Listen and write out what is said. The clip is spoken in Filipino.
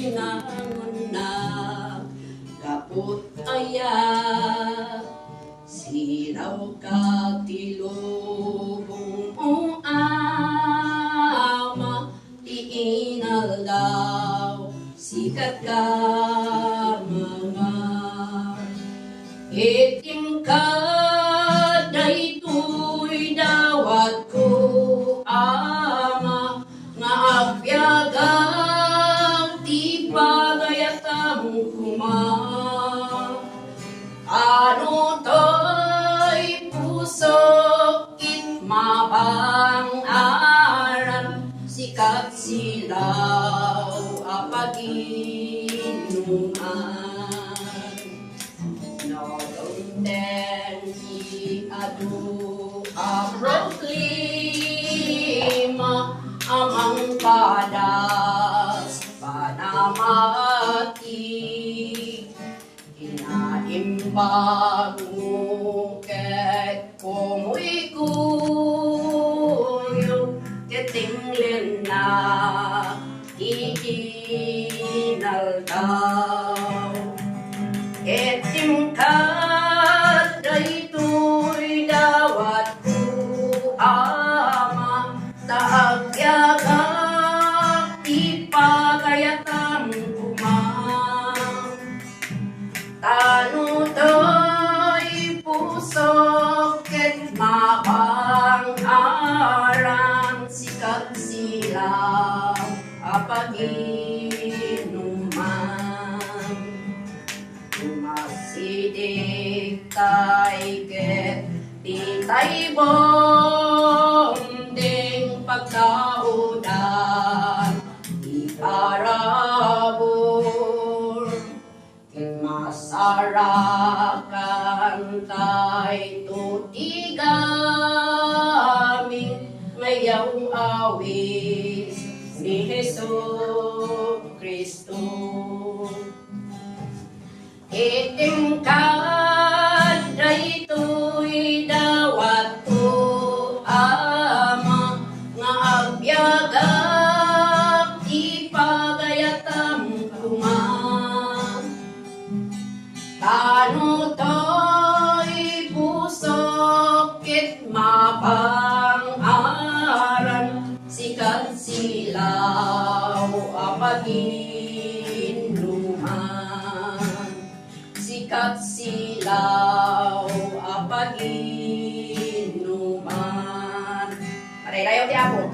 ginangon na kaput aya silaw ka tilubong o ama iinal daw sikat ka mga itim ka daytoy dawat ko ama nga agyagang di pagayatam kuma ano to'y pusok it mabang aran sikat silaw apaginuman no don't then di adu aproklima amang padas panamati inaimbag mo ket kumuy kuyo ketinglen na iinal daw keting kat daytoy dawat ko ama taagyagang ipagayatam kuma tanu to'y pusok ket mabang aran sikat silaw apaginuman umasidik tay ket titay bonding pagkaudan iparabor masarakan tay tutigaming ngayaw awis ni Hesus Kristo itim ka daytoy dawat ko ama nga agbyagak ipagayatam kuma tanu to'y pusok ket mabang aran sikat silaw apaginuman sikat silaw apaginuman. Pare-rayo ti Apo.